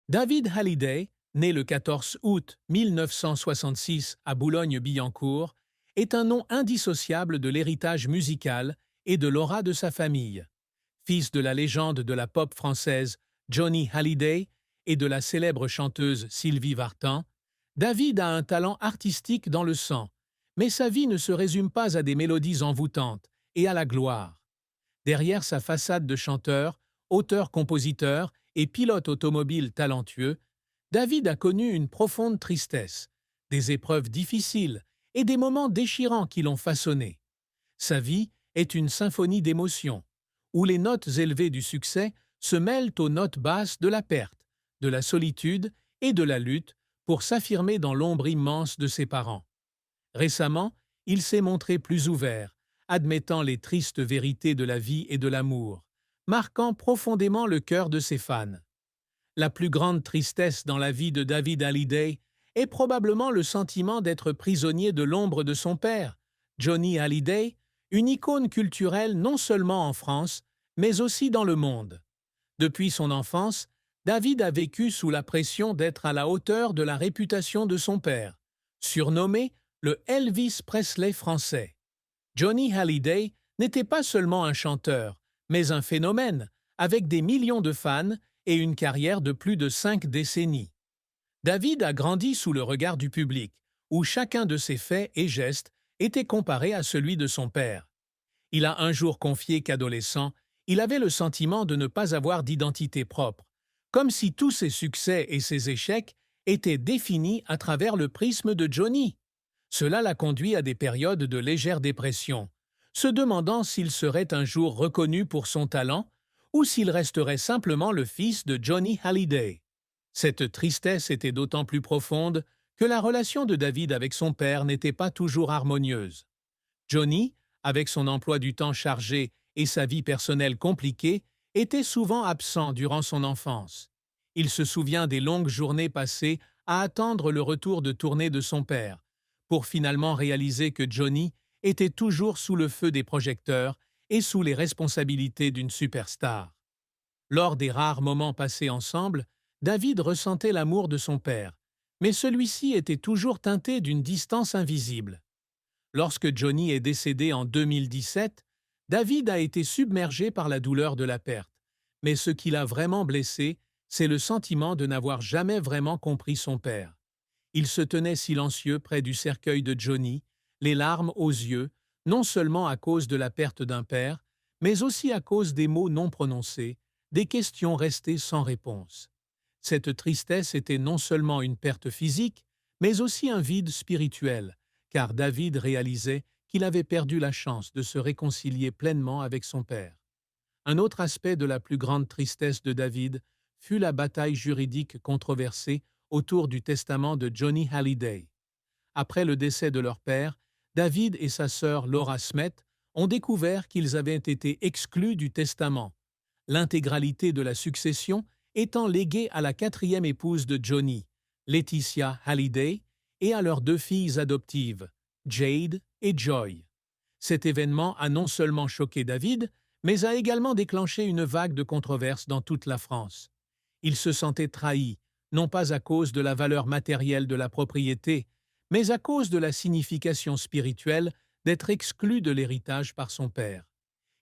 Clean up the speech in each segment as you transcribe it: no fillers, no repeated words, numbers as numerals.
David Hallyday, né le 14 août 1966 à Boulogne-Billancourt, est un nom indissociable de l'héritage musical et de l'aura de sa famille. Fils de la légende de la pop française Johnny Hallyday et de la célèbre chanteuse Sylvie Vartan, David a un talent artistique dans le sang, mais sa vie ne se résume pas à des mélodies envoûtantes et à la gloire. Derrière sa façade de chanteur, auteur-compositeur et pilote automobile talentueux, David a connu une profonde tristesse, des épreuves difficiles et des moments déchirants qui l'ont façonné. Sa vie est une symphonie d'émotions, où les notes élevées du succès se mêlent aux notes basses de la perte, de la solitude et de la lutte pour s'affirmer dans l'ombre immense de ses parents. Récemment, il s'est montré plus ouvert, admettant les tristes vérités de la vie et de l'amour, marquant profondément le cœur de ses fans. La plus grande tristesse dans la vie de David Hallyday est probablement le sentiment d'être prisonnier de l'ombre de son père, Johnny Hallyday, une icône culturelle non seulement en France, mais aussi dans le monde. Depuis son enfance, David a vécu sous la pression d'être à la hauteur de la réputation de son père, surnommé le Elvis Presley français. Johnny Hallyday n'était pas seulement un chanteur, mais un phénomène, avec des millions de fans et une carrière de plus de 5 décennies. David a grandi sous le regard du public, où chacun de ses faits et gestes était comparé à celui de son père. Il a un jour confié qu'adolescent, il avait le sentiment de ne pas avoir d'identité propre, comme si tous ses succès et ses échecs étaient définis à travers le prisme de Johnny. Cela l'a conduit à des périodes de légère dépression, se demandant s'il serait un jour reconnu pour son talent ou s'il resterait simplement le fils de Johnny Hallyday. Cette tristesse était d'autant plus profonde que la relation de David avec son père n'était pas toujours harmonieuse. Johnny, avec son emploi du temps chargé et sa vie personnelle compliquée, était souvent absent durant son enfance. Il se souvient des longues journées passées à attendre le retour de tournée de son père, pour finalement réaliser que Johnny était toujours sous le feu des projecteurs et sous les responsabilités d'une superstar. Lors des rares moments passés ensemble, David ressentait l'amour de son père, mais celui-ci était toujours teinté d'une distance invisible. Lorsque Johnny est décédé en 2017, David a été submergé par la douleur de la perte, mais ce qui l'a vraiment blessé, c'est le sentiment de n'avoir jamais vraiment compris son père. Il se tenait silencieux près du cercueil de Johnny, les larmes aux yeux, non seulement à cause de la perte d'un père, mais aussi à cause des mots non prononcés, des questions restées sans réponse. Cette tristesse était non seulement une perte physique, mais aussi un vide spirituel, car David réalisait qu'il avait perdu la chance de se réconcilier pleinement avec son père. Un autre aspect de la plus grande tristesse de David fut la bataille juridique controversée autour du testament de Johnny Hallyday. Après le décès de leur père, David et sa sœur Laura Smet ont découvert qu'ils avaient été exclus du testament, l'intégralité de la succession étant léguée à la quatrième épouse de Johnny, Laetitia Hallyday, et à leurs 2 filles adoptives, Jade et Joy. Cet événement a non seulement choqué David, mais a également déclenché une vague de controverses dans toute la France. Il se sentait trahi, non pas à cause de la valeur matérielle de la propriété, mais à cause de la signification spirituelle d'être exclu de l'héritage par son père.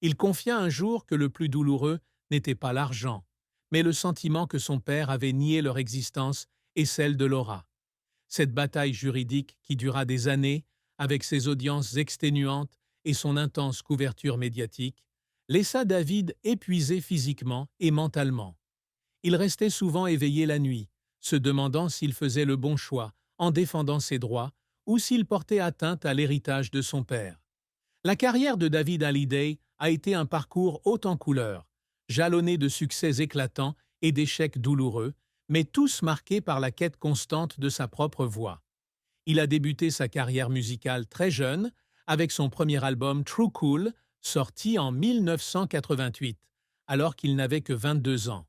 Il confia un jour que le plus douloureux n'était pas l'argent, mais le sentiment que son père avait nié leur existence et celle de Laura. Cette bataille juridique, qui dura des années, avec ses audiences exténuantes et son intense couverture médiatique, laissa David épuisé physiquement et mentalement. Il restait souvent éveillé la nuit, se demandant s'il faisait le bon choix en défendant ses droits ou s'il portait atteinte à l'héritage de son père. La carrière de David Hallyday a été un parcours haut en couleurs, jalonné de succès éclatants et d'échecs douloureux, mais tous marqués par la quête constante de sa propre voix. Il a débuté sa carrière musicale très jeune, avec son premier album True Cool, sorti en 1988, alors qu'il n'avait que 22 ans.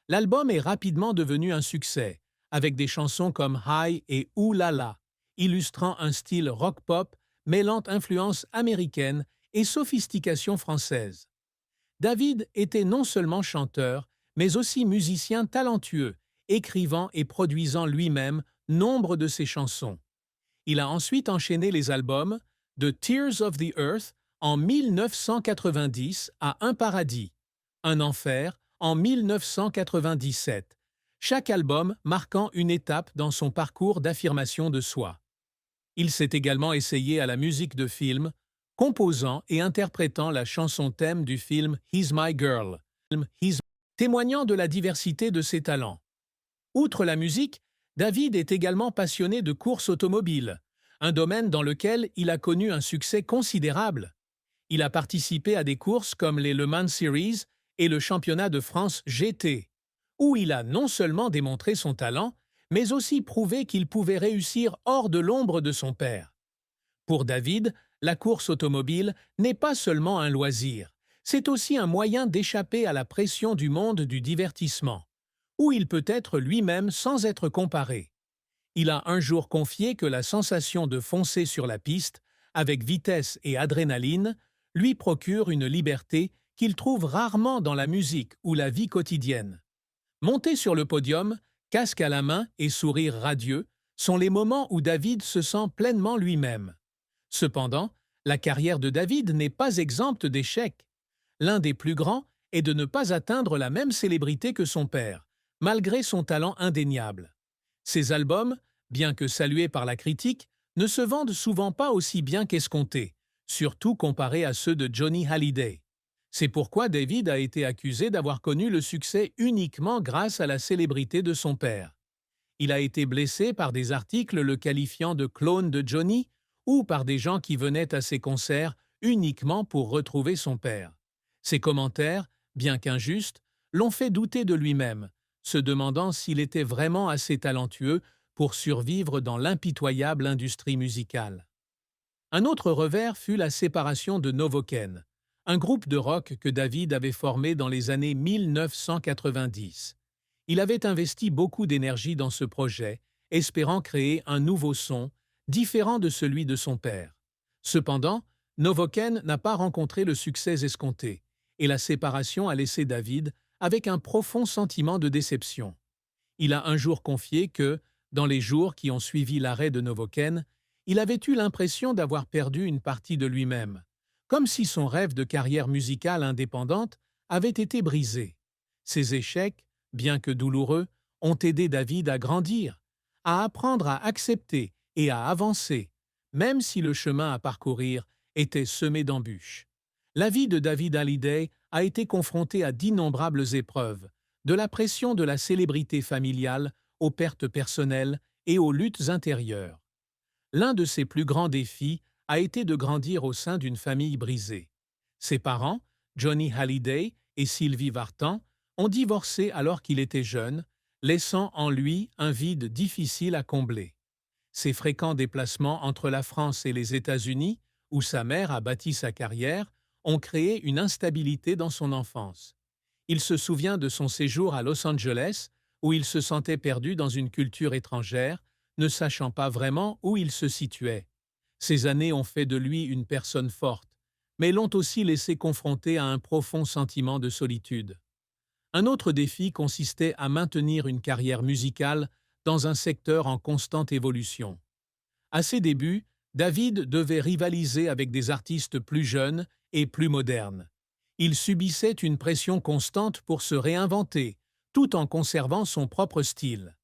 L'album est rapidement devenu un succès, avec des chansons comme High et Ooh La La, illustrant un style rock-pop mêlant influence américaine et sophistication française. David était non seulement chanteur, mais aussi musicien talentueux écrivant et produisant lui-même nombre de ses chansons. Il a ensuite enchaîné les albums The Tears of the Earth en 1990 à Un paradis, Un enfer en 1997, chaque album marquant une étape dans son parcours d'affirmation de soi. Il s'est également essayé à la musique de film, composant et interprétant la chanson thème du film He's My Girl, témoignant de la diversité de ses talents. Outre la musique, David est également passionné de courses automobiles, un domaine dans lequel il a connu un succès considérable. Il a participé à des courses comme les Le Mans Series et le championnat de France GT, où il a non seulement démontré son talent, mais aussi prouvé qu'il pouvait réussir hors de l'ombre de son père. Pour David, la course automobile n'est pas seulement un loisir, c'est aussi un moyen d'échapper à la pression du monde du divertissement, où il peut être lui-même sans être comparé. Il a un jour confié que la sensation de foncer sur la piste, avec vitesse et adrénaline, lui procure une liberté qu'il trouve rarement dans la musique ou la vie quotidienne. Monter sur le podium, casque à la main et sourire radieux, sont les moments où David se sent pleinement lui-même. Cependant, la carrière de David n'est pas exempte d'échecs. L'un des plus grands est de ne pas atteindre la même célébrité que son père, malgré son talent indéniable. Ses albums, bien que salués par la critique, ne se vendent souvent pas aussi bien qu'escomptés, surtout comparés à ceux de Johnny Hallyday. C'est pourquoi David a été accusé d'avoir connu le succès uniquement grâce à la célébrité de son père. Il a été blessé par des articles le qualifiant de clone de Johnny ou par des gens qui venaient à ses concerts uniquement pour retrouver son père. Ces commentaires, bien qu'injustes, l'ont fait douter de lui-même, se demandant s'il était vraiment assez talentueux pour survivre dans l'impitoyable industrie musicale. Un autre revers fut la séparation de Novoken, un groupe de rock que David avait formé dans les années 1990. Il avait investi beaucoup d'énergie dans ce projet, espérant créer un nouveau son, différent de celui de son père. Cependant, Novoken n'a pas rencontré le succès escompté, et la séparation a laissé David avec un profond sentiment de déception. Il a un jour confié que, dans les jours qui ont suivi l'arrêt de Novoken, il avait eu l'impression d'avoir perdu une partie de lui-même, comme si son rêve de carrière musicale indépendante avait été brisé. Ces échecs, bien que douloureux, ont aidé David à grandir, à apprendre à accepter et à avancer, même si le chemin à parcourir était semé d'embûches. La vie de David Hallyday a été confrontée à d'innombrables épreuves, de la pression de la célébrité familiale aux pertes personnelles et aux luttes intérieures. L'un de ses plus grands défis a été de grandir au sein d'une famille brisée. Ses parents, Johnny Hallyday et Sylvie Vartan, ont divorcé alors qu'il était jeune, laissant en lui un vide difficile à combler. Ses fréquents déplacements entre la France et les États-Unis, où sa mère a bâti sa carrière, ont créé une instabilité dans son enfance. Il se souvient de son séjour à Los Angeles, où il se sentait perdu dans une culture étrangère, ne sachant pas vraiment où il se situait. Ces années ont fait de lui une personne forte, mais l'ont aussi laissé confronté à un profond sentiment de solitude. Un autre défi consistait à maintenir une carrière musicale dans un secteur en constante évolution. À ses débuts, David devait rivaliser avec des artistes plus jeunes et plus modernes. Il subissait une pression constante pour se réinventer, tout en conservant son propre style.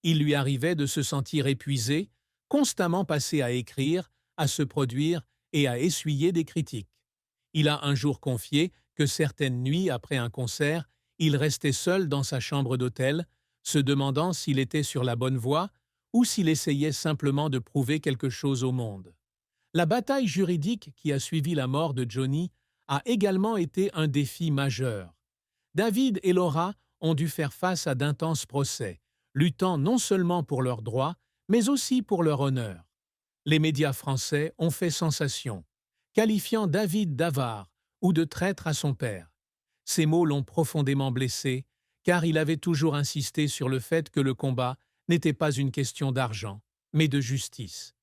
Il lui arrivait de se sentir épuisé, constamment passé à écrire, à se produire et à essuyer des critiques. Il a un jour confié que certaines nuits après un concert, il restait seul dans sa chambre d'hôtel, se demandant s'il était sur la bonne voie ou s'il essayait simplement de prouver quelque chose au monde. La bataille juridique qui a suivi la mort de Johnny a également été un défi majeur. David et Laura ont dû faire face à d'intenses procès, luttant non seulement pour leurs droits, mais aussi pour leur honneur. Les médias français ont fait sensation, qualifiant David d'avare ou de traître à son père. Ces mots l'ont profondément blessé, car il avait toujours insisté sur le fait que le combat n'était pas une question d'argent, mais de justice.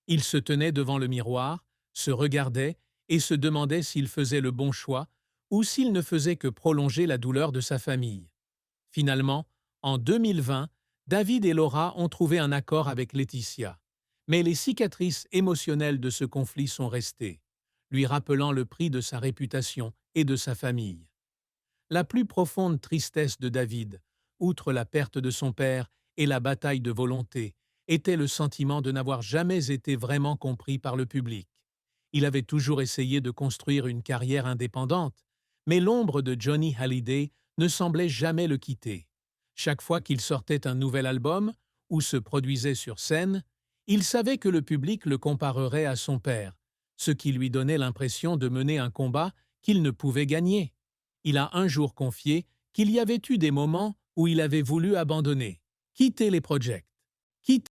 Il se tenait devant le miroir, se regardait et se demandait s'il faisait le bon choix ou s'il ne faisait que prolonger la douleur de sa famille. Finalement, en 2020, David et Laura ont trouvé un accord avec Laetitia, mais les cicatrices émotionnelles de ce conflit sont restées, lui rappelant le prix de sa réputation et de sa famille. La plus profonde tristesse de David, outre la perte de son père et la bataille de volonté, était le sentiment de n'avoir jamais été vraiment compris par le public. Il avait toujours essayé de construire une carrière indépendante, mais l'ombre de Johnny Hallyday ne semblait jamais le quitter. Chaque fois qu'il sortait un nouvel album ou se produisait sur scène, il savait que le public le comparerait à son père, ce qui lui donnait l'impression de mener un combat qu'il ne pouvait gagner. Il a un jour confié qu'il y avait eu des moments où il avait voulu abandonner, quitter les projects, quitter